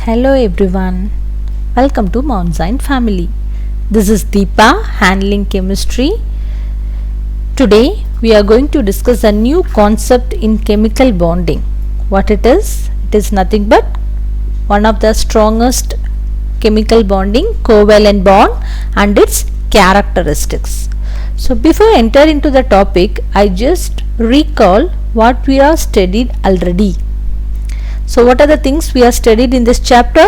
Hello everyone, welcome to Mount Zion family. This is Deepa handling chemistry. Today we are going to discuss a new concept in chemical bonding. What it is nothing but one of the strongest chemical bonding, covalent bond, and its characteristics. So before I enter into the topic, I just recall what we have studied already. So what are the things we have studied in this chapter?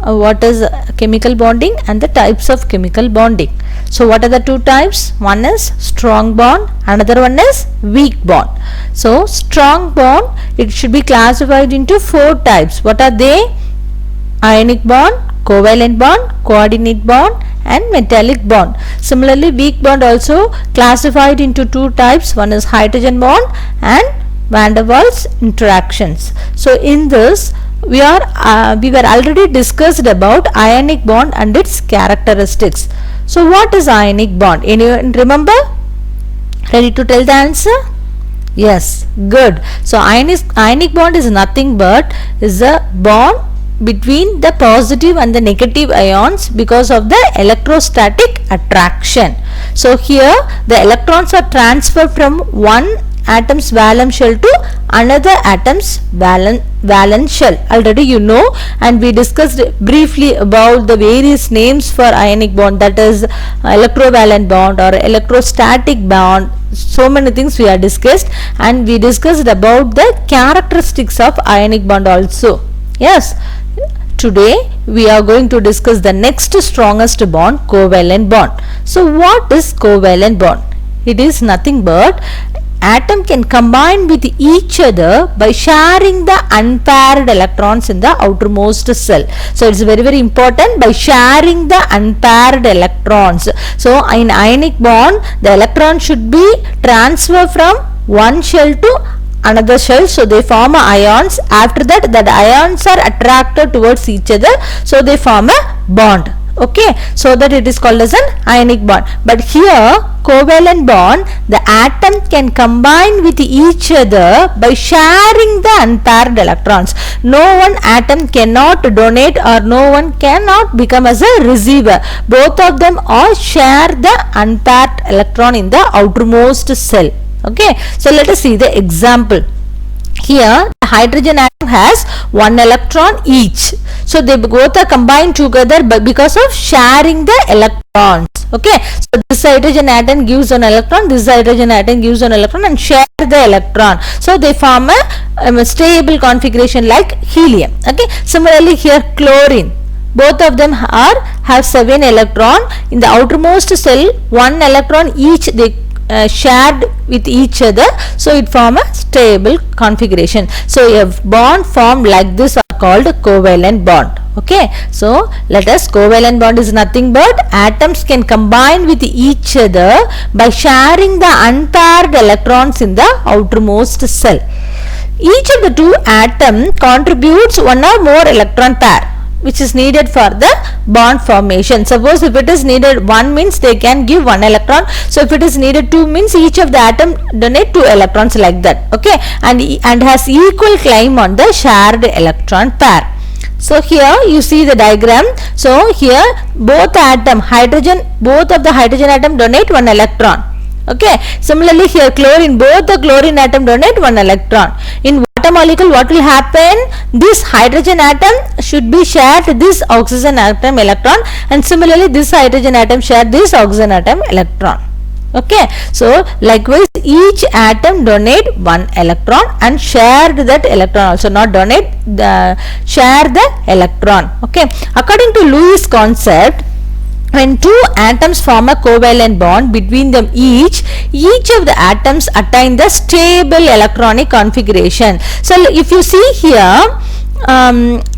What is chemical bonding and the types of chemical bonding. So what are the two types? One is strong bond, another one is weak bond. So strong bond, it should be classified into four types. What are they? Ionic bond, covalent bond, coordinate bond, and metallic bond. Similarly, weak bond also classified into two types. One is hydrogen bond and van der Waals interactions. So in this we were already discussed about ionic bond and its characteristics. So what is ionic bond? Anyone remember? Ready to tell the answer? Yes, good. So ionic bond is nothing but is a bond between the positive and the negative ions because of the electrostatic attraction. So here the electrons are transferred from one atom's valence shell to another atom's valence shell. Already you know, and we discussed briefly about the various names for ionic bond, that is electrovalent bond or electrostatic bond. So many things we have discussed, and we discussed about the characteristics of ionic bond also. Yes, today we are going to discuss the next strongest bond, covalent bond. So what is covalent bond? It is nothing but atom can combine with each other by sharing the unpaired electrons in the outermost shell. So it's very important, by sharing the unpaired electrons. So in ionic bond, the electron should be transferred from one shell to another shell, so they form ions. After that, the ions are attracted towards each other, so they form a bond. Okay, so that it is called as an ionic bond. But here covalent bond, the atom can combine with each other by sharing the unpaired electrons. No one atom cannot donate or no one cannot become as a receiver. Both of them all share the unpaired electron in the outermost shell. Okay, so let us see the example. Here the hydrogen atom has one electron each. So they both are combined together because of sharing the electrons. Okay, so this hydrogen atom gives an electron, this hydrogen atom gives an electron and share the electron. So they form a stable configuration like helium. Okay, similarly here chlorine, both of them have 7 electron. In the outermost shell, 1 electron each they shared with each other, so it form a stable configuration. So a bond formed like this are called covalent bond. Okay, so let us, covalent bond is nothing but atoms can combine with each other by sharing the unpaired electrons in the outermost shell. Each of the two atoms contributes one or more electron pair which is needed for the bond formation. Suppose if it is needed 1 means they can give 1 electron. So if it is needed 2 means each of the atom donate 2 electrons like that. Okay, and has equal claim on the shared electron pair. So here you see the diagram. So here both of the hydrogen atom donate 1 electron. Okay, similarly here chlorine, both the chlorine atom donate 1 electron. In water molecule, what will happen? This hydrogen atom should be shared this oxygen atom electron, and similarly this hydrogen atom share this oxygen atom electron. Okay, so likewise each atom donate 1 electron and share that electron also, not donate, share the electron. Okay, according to Lewis concept, when two atoms form a covalent bond between them, each of the atoms attain the stable electronic configuration. So if you see here,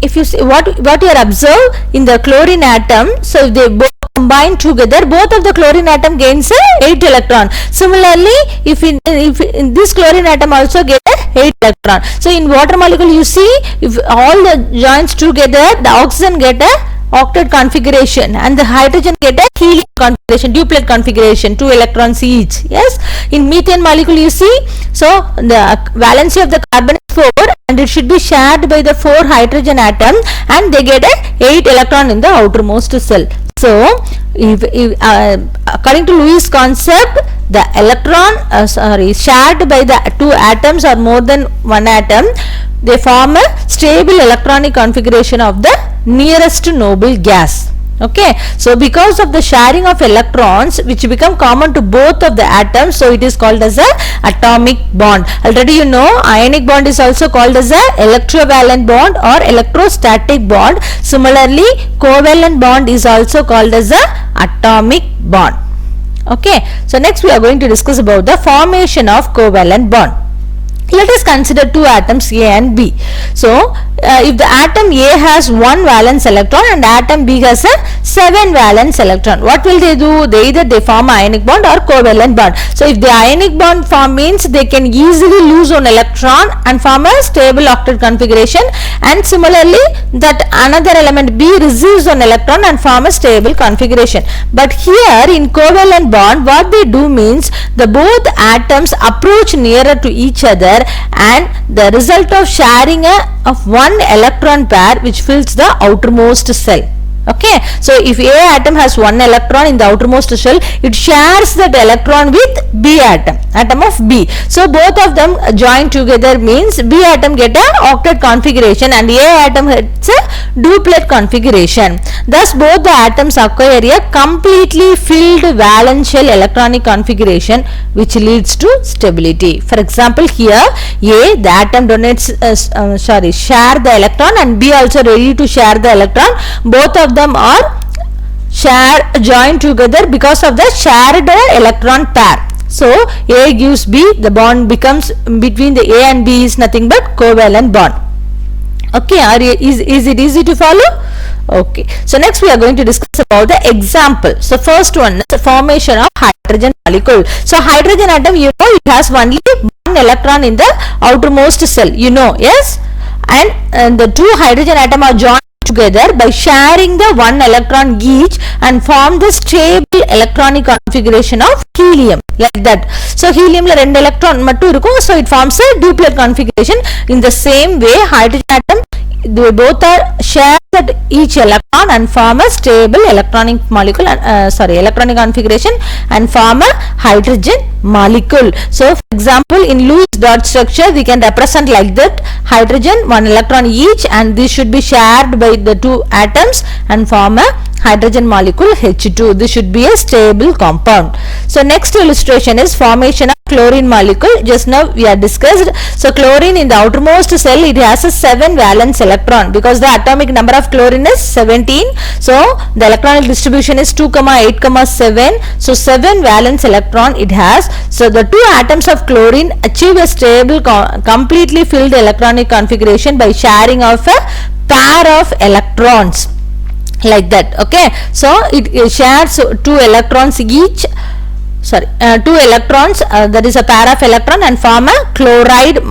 if you see what you are observe in the chlorine atom, so they both combine together, both of the chlorine atom gains 8 electron. Similarly, if in this chlorine atom also get 8 electron. So in water molecule you see, if all the joins together, the oxygen get octet configuration, and the hydrogen get a helium configuration, duplet configuration, 2 electrons each. Yes, in methane molecule you see, so the valency of the carbon is 4 and it should be shared by the 4 hydrogen atom, and they get a 8 electron in the outermost cell. So if according to Lewis concept, the electron shared by the 2 atoms or more than 1 atom, they form a stable electronic configuration of the nearest noble gas. Okay, so because of the sharing of electrons which become common to both of the atoms, so it is called as a atomic bond. Already you know ionic bond is also called as a electrovalent bond or electrostatic bond. Similarly, covalent bond is also called as a atomic bond. Okay, so next we are going to discuss about the formation of covalent bond. Let us consider 2 atoms A and B. So, if the atom A has 1 valence electron and atom B has a 7 valence electron, what will they do? Either they form ionic bond or covalent bond. So, if the ionic bond form means they can easily lose one electron and form a stable octet configuration, and similarly that another element B receives one electron and form a stable configuration. But here in covalent bond, what they do means the both atoms approach nearer to each other, and the result of sharing of 1 electron pair which fills the outermost cell. Okay, so if A atom has 1 electron in the outermost shell, it shares that electron with B atom of B. So both of them join together means B atom get a octet configuration and A atom gets a duplet configuration. Thus both the atoms acquire a completely filled valence shell electronic configuration which leads to stability. For example, here A, the atom donates share the electron, and B also ready to share the electron. Both of them are joined together because of the shared electron pair. So A gives B, the bond becomes between the A and B is nothing but covalent bond. Okay, is it easy to follow? Okay, so next we are going to discuss about the example. So first one is the formation of hydrogen molecule. So hydrogen atom, you know, it has only 1 electron in the outermost cell, you know, yes, and the 2 hydrogen atom are joined together by sharing the 1 electron each and form the stable electronic configuration of helium, like that. So helium la 2 electron mattu irukum, so it forms a duplet configuration. In the same way, hydrogen atom, they both are shared at each electron and form a stable electronic molecule electronic configuration and form a hydrogen molecule. So for example, in Lewis dot structure we can represent like that: hydrogen 1 electron each, and this should be shared by the 2 atoms and form a hydrogen molecule H2. This should be a stable compound. So next illustration is formation of chlorine molecule. Just now we are discussed. So chlorine in the outermost cell, it has a 7 valence electron because the atomic number of chlorine is 17. So the electronic distribution is 2, 8, 7. So 7 valence electron it has. So the 2 atoms of chlorine achieve a stable completely filled electronic configuration by sharing of a pair of electrons, like that. Okay, so it shares 2 electrons each, 2 electrons, that is a pair of electron, and form a chlorine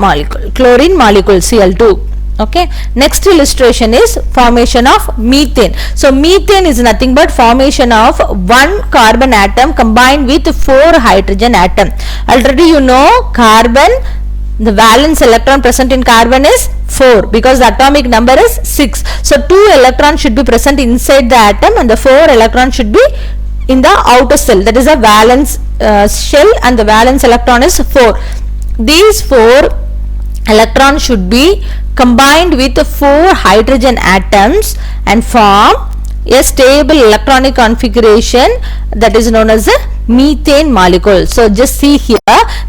molecule Cl2. Okay, next illustration is formation of methane. So methane is nothing but formation of 1 carbon atom combined with 4 hydrogen atom. Already you know carbon, the valence electron present in carbon is 4 because the atomic number is 6. So 2 electrons should be present inside the atom and the 4 electrons should be in the outer cell, that is a valence shell, and the valence electron is 4. These 4 electrons should be combined with 4 hydrogen atoms and form a stable electronic configuration that is known as a methane molecule. So just see here,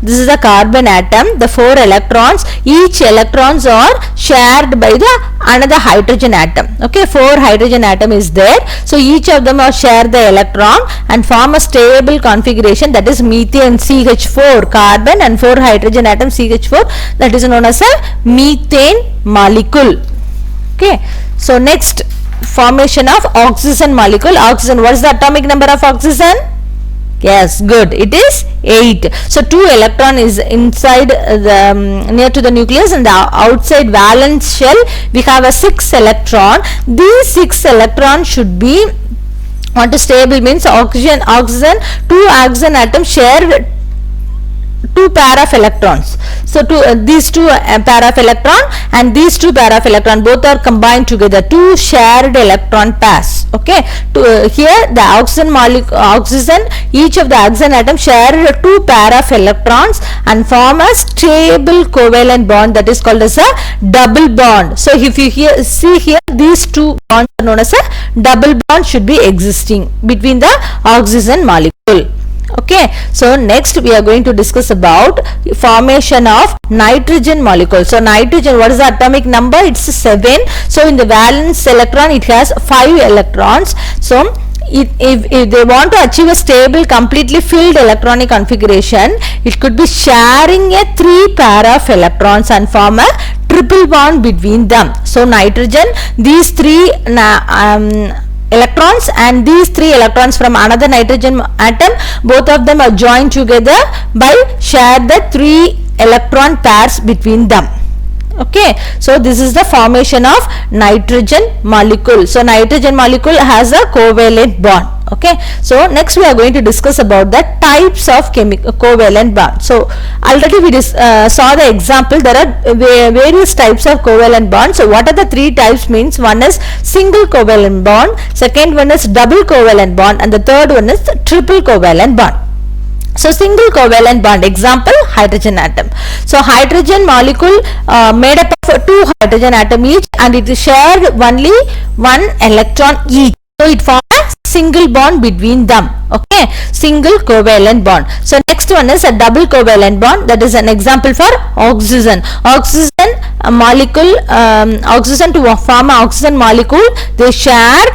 this is a carbon atom, the 4 electrons, each electrons are shared by the another hydrogen atom. Okay, 4 hydrogen atom is there, so each of them are share the electron and form a stable configuration, that is methane CH4, carbon and 4 hydrogen atom CH4, that is known as a methane molecule. Okay, so next, formation of oxygen molecule. Oxygen, what is the atomic number of oxygen? Yes, good. It is 8. So 2 electron is inside the near to the nucleus, and the outside valence shell we have a 6 electron. These 6 electrons should be, what is stable means oxygen, 2 oxygen atoms share 2 pair of electrons. So these 2 pair of electron and these 2 pair of electron both are combined together, 2 shared electron pairs. Okay, here the oxygen, each of the oxygen atoms share 2 pair of electrons and form a stable covalent bond, that is called as a double bond. So if you see here, these 2 bonds are known as a double bond should be existing between the oxygen molecule. Okay, so next we are going to discuss about formation of nitrogen molecule. So nitrogen, what is the atomic number? It's 7. So in the valence electron it has 5 electrons. So if they want to achieve a stable, completely filled electronic configuration, it could be sharing a 3 pair of electrons and form a triple bond between them. So nitrogen, these 3 electrons and these 3 electrons from another nitrogen atom, both of them are joined together by share the 3 electron pairs between them. Okay, so this is the formation of nitrogen molecule. So nitrogen molecule has a covalent bond. Okay, so next we are going to discuss about the types of covalent bond. So already we saw the example. There are various types of covalent bonds. So what are the 3 types means? One is single covalent bond, second one is double covalent bond, and the third one is triple covalent bond. So single covalent bond, example hydrogen atom. So hydrogen molecule made up of 2 hydrogen atom each, and it is shared only 1 electron each. So it forms a single bond between them. Okay, single covalent bond. So next one is a double covalent bond, that is an example for oxygen. Oxygen molecule, oxygen to form an oxygen molecule, they share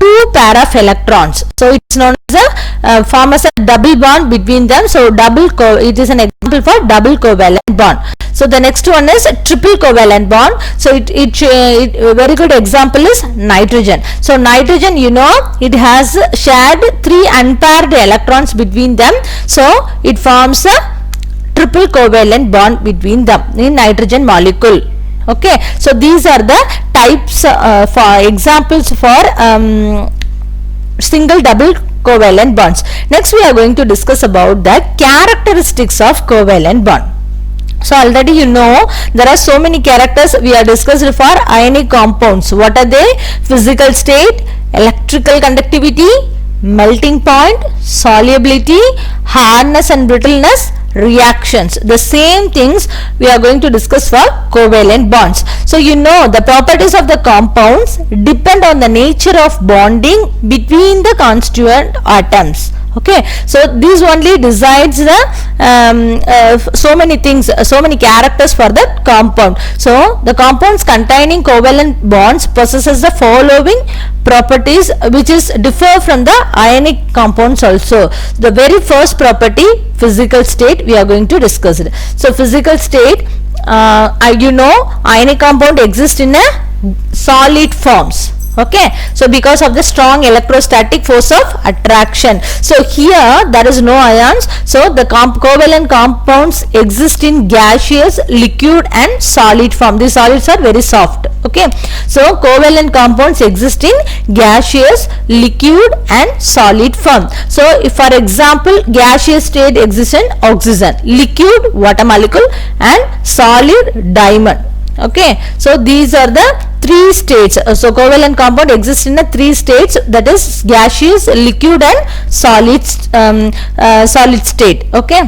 2 pair of electrons. So it's known as a form as a double bond between them. So it is an example for double covalent bond. So the next one is a triple covalent bond. So it a very good example is nitrogen. So nitrogen, you know, it has shared 3 unpaired electrons between them. So it forms a triple covalent bond between them in nitrogen molecule. Okay, so these are the types for examples for single, double covalent bonds. Next we are going to discuss about the characteristics of covalent bond. So already you know there are so many characters we are discussed for ionic compounds. What are they? Physical state, electrical conductivity, melting point, solubility, hardness and brittleness, reactions. The same things we are going to discuss for covalent bonds. So you know the properties of the compounds depend on the nature of bonding between the constituent atoms. Okay, so this only decides the so many things, so many characters for the compound. So the compounds containing covalent bonds possesses the following properties which is differ from the ionic compounds also. The very first property, physical state, we are going to discuss it. So physical state, you know, ionic compound exists in a solid forms. Okay, so because of the strong electrostatic force of attraction. So here there is no ions. So the covalent compounds exist in gaseous, liquid and solid form. These solids are very soft. Okay, so covalent compounds exist in gaseous, liquid and solid form. So if for example gaseous state exists in oxygen, liquid water molecule and solid diamond. Okay, so these are the 3 states. So covalent compound exists in the 3 states, that is gaseous, liquid and solid state. Okay,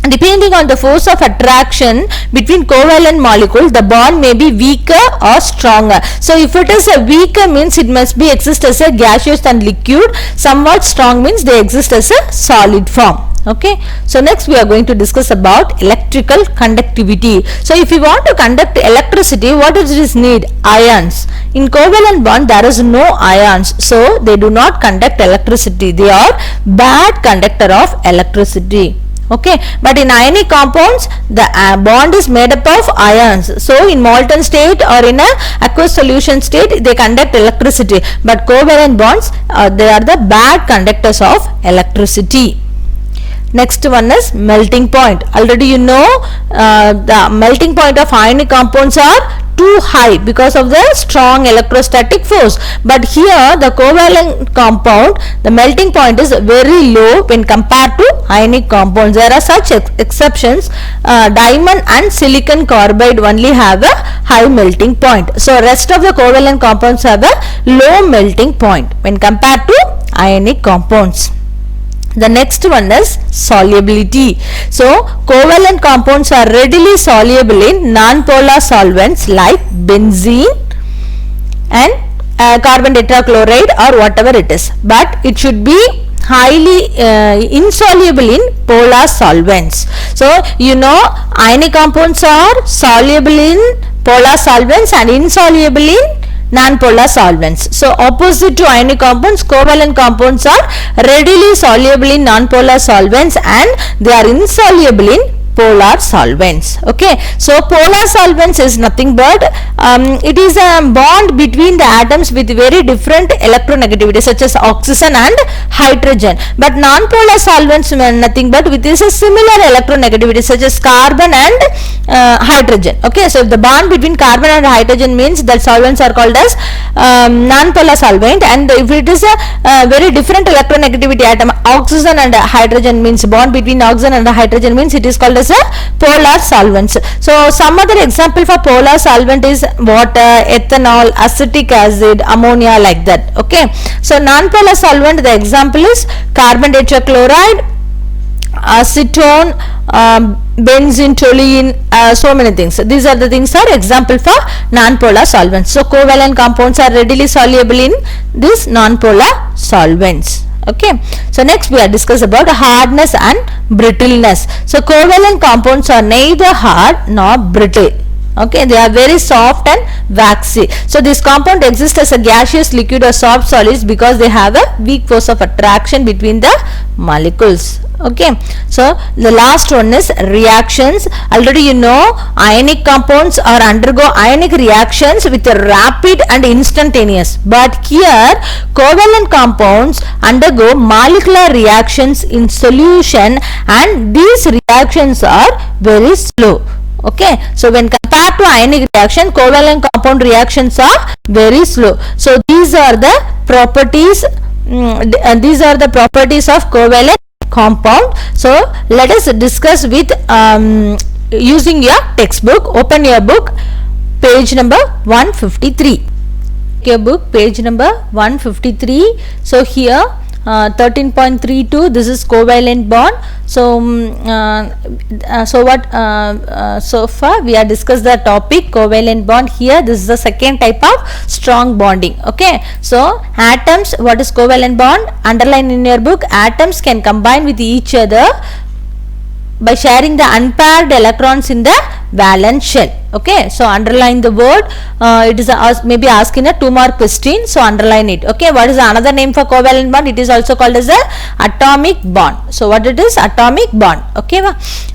depending on the force of attraction between covalent molecules, the bond may be weaker or stronger. So if it is a weaker means it must be exist as a gaseous and liquid, somewhat strong means they exist as a solid form. Okay, so next we are going to discuss about electrical conductivity. So if you want to conduct electricity, what does it need? Ions. In covalent bond there is no ions, so they do not conduct electricity. They are bad conductor of electricity. Okay, but in ionic compounds the bond is made up of ions. So in molten state or in a aqueous solution state they conduct electricity, but covalent bonds they are the bad conductors of electricity. Next one is melting point. Already you know the melting point of ionic compounds are too high because of the strong electrostatic force, but here the covalent compound the melting point is very low when compared to ionic compounds. There are such exceptions. Diamond and silicon carbide only have a high melting point, so rest of the covalent compounds have a low melting point when compared to ionic compounds. The next one is solubility. So covalent compounds are readily soluble in non-polar solvents like benzene and carbon tetrachloride or whatever it is, but it should be highly insoluble in polar solvents. So you know ionic compounds are soluble in polar solvents and insoluble in non-polar solvents. So opposite to ionic compounds, covalent compounds are readily soluble in non-polar solvents and they are insoluble in polar solvents. Okay, so polar solvents is nothing but it is a bond between the atoms with very different electronegativity such as oxygen and hydrogen, but non-polar solvents nothing but with is a similar electronegativity such as carbon and hydrogen. Okay, so if the bond between carbon and hydrogen means that solvents are called as non-polar solvent, and if it is a very different electronegativity atom, oxygen and hydrogen means bond between oxygen and hydrogen means it is called as a polar solvents. So some other example for polar solvent is water, ethanol, acetic acid, ammonia, like that. Okay, so non-polar solvent the example is carbon tetrachloride, acetone, benzene, toluene, so many things. These are the things are example for non-polar solvents. So covalent compounds are readily soluble in these non-polar solvents. Okay, so next we are discuss about hardness and brittleness. So covalent compounds are neither hard nor brittle. Okay, they are very soft and waxy. So this compound exists as a gaseous, liquid or soft solids because they have a weak force of attraction between the molecules. Okay, so the last one is reactions. Already you know ionic compounds are undergo ionic reactions with a rapid and instantaneous, but here covalent compounds undergo molecular reactions in solution and these reactions are very slow. Okay, so when compared to ionic reaction, covalent compound reactions are very slow. So these are the properties of covalent compound. So let us discuss with using your textbook. Open your book, page number 153. Your book, page number 153. So here 13.32, this is covalent bond. So so far we have discussed the topic covalent bond. Here this is the second type of strong bonding. Okay, so atoms, what is covalent bond? Underline in your book, atoms can combine with each other by sharing the unpaired electrons in the valence shell. Okay, so underline the word. It is maybe asking a 2-mark question, so underline it. Okay, what is another name for covalent bond? It is also called as a atomic bond. So what it is? Atomic bond. Okay,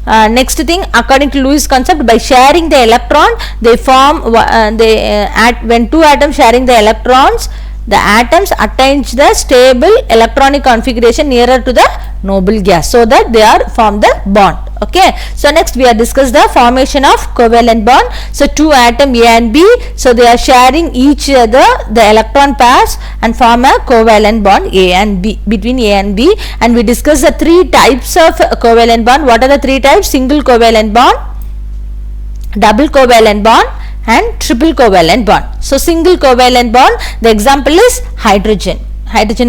next thing, according to Lewis concept, by sharing the electron they form when two atoms sharing the electrons, the atoms attain the stable electronic configuration nearer to the noble gas, so that they are form the bond. Okay, so next we are discuss the formation of covalent bond. So two atom A and B, so they are sharing each other the electron pairs and form a covalent bond A and B, between A and B, and we discuss the three types of covalent bond. What are the three types? Single covalent bond, double covalent bond and triple covalent bond. So single covalent bond, the example is hydrogen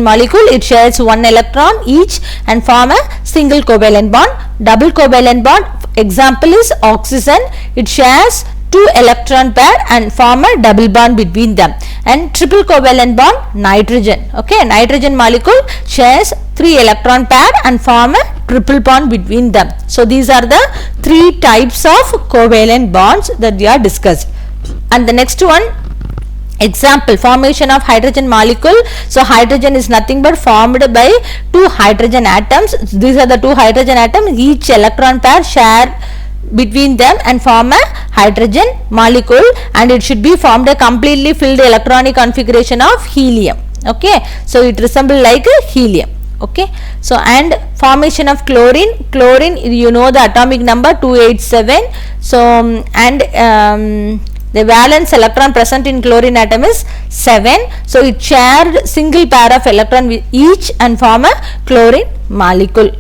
molecule, it shares one electron each and form a single covalent bond. Double covalent bond, example is oxygen, it shares two electron pair and form a double bond between them. And triple covalent bond, nitrogen. Okay, nitrogen molecule shares 3 electron pair and form a triple bond between them. So these are the three types of covalent bonds that we are discussed. And the next one, Example, formation of hydrogen molecule. So hydrogen is nothing but formed by two hydrogen atoms. These are the two hydrogen atoms. Each electron pair share between them and form a hydrogen molecule, and it should be formed a completely filled electronic configuration of helium. Okay, so it resembles like a helium. Okay, so and formation of chlorine. Chlorine, you know the atomic number 287. So and the valence electron present in chlorine atom is 7. So it shared single pair of electron with each and form a chlorine molecule.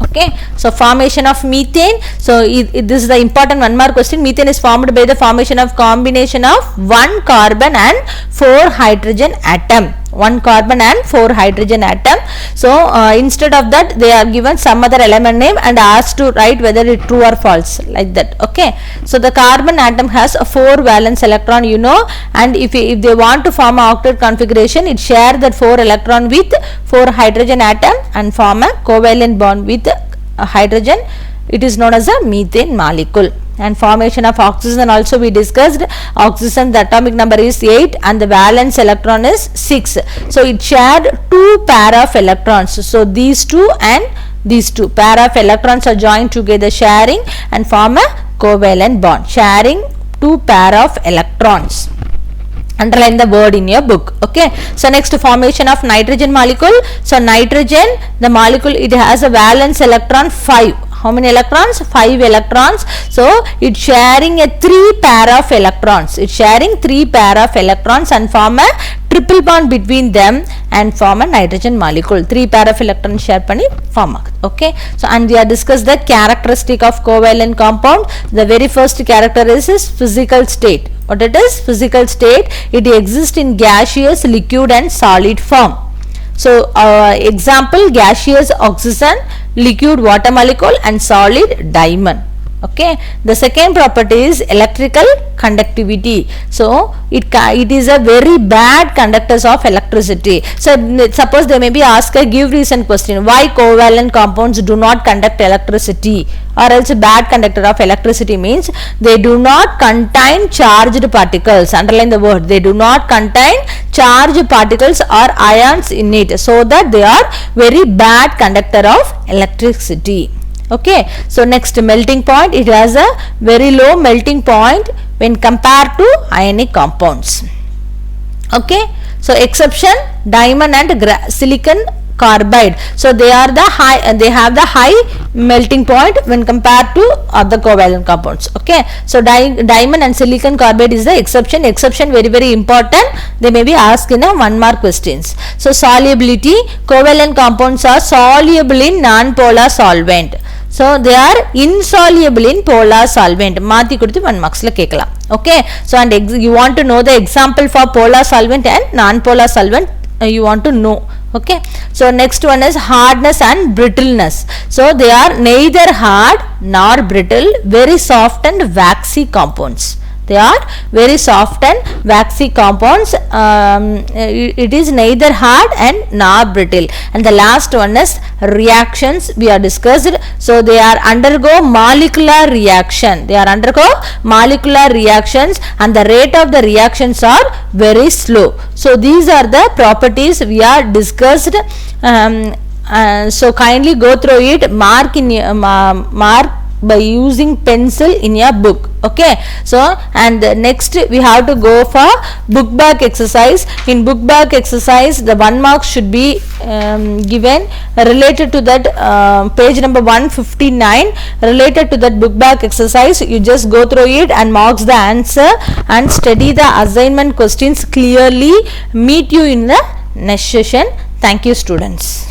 Okay, so formation of methane. So this is the important one mark question. Methane is formed by the formation of combination of 1 carbon and 4 hydrogen atom. 1 carbon and 4 hydrogen atom. So instead of that, they are given some other element name and asked to write whether it true or false, like that. Okay, so the carbon atom has a 4 valence electron, you know, and if they want to form a octet configuration, it share that 4 electron with 4 hydrogen atom and form a covalent bond with a hydrogen. It is known as a methane molecule. And formation of oxygen also we discussed. Oxygen, the atomic number is 8 and the valence electron is 6. So it shared 2 pair of electrons. So these two and these two pair of electrons are joined together, sharing and form a covalent bond, sharing 2 pair of electrons. Underline the word in your book. Okay, so next, formation of nitrogen molecule. So nitrogen, the molecule, it has a valence electron 5. How many electrons? 5 electrons. So it sharing a 3 pair of electrons. It sharing 3 pair of electrons and form a triple bond between them and form a nitrogen molecule. 3 pair of electrons share pani form. Okay, so and we have discussed the characteristic of covalent compound. The very first character is physical state. What it is? Physical state. It exists in gaseous, liquid and solid form. So example, gaseous oxygen, liquid water molecule and solid diamond. Okay, the second property is electrical conductivity. So it is a very bad conductors of electricity. So suppose they may be asked a give reason question, why covalent compounds do not conduct electricity, or else a bad conductor of electricity means they do not contain charged particles. Underline the word, they do not contain charged particles or ions in it, so that they are very bad conductor of electricity. Okay, so next, melting point. It has a very low melting point when compared to ionic compounds. Okay, so exception, diamond and silicon carbide. So they are the high, they have the high melting point when compared to other covalent compounds. Okay, so diamond and silicon carbide is the exception. Exception very very important. They may be asked in a 1 mark questions. So solubility, covalent compounds are soluble in non-polar solvent. So they are insoluble in polar solvent. Mathi kuduthu 1 marks la kekala. Okay, so and you want to know the example for polar solvent and non-polar solvent, you want to know. Okay, so next one is hardness and brittleness. So they are neither hard nor brittle, very soft and waxy compounds. They are very soft and waxy compounds. It is neither hard and nor brittle. And the last one is reactions we are discussed. So they are undergo molecular reaction. They are undergo molecular reactions and the rate of the reactions are very slow. So these are the properties we are discussed. So kindly go through it. Mark in mark by using pencil in your book. Okay, so and next we have to go for book back exercise. In book back exercise, the 1 mark should be given related to that page number 159. Related to that book back exercise, you just go through it and marks the answer and study the assignment questions clearly. Meet you in the next session. Thank you, students.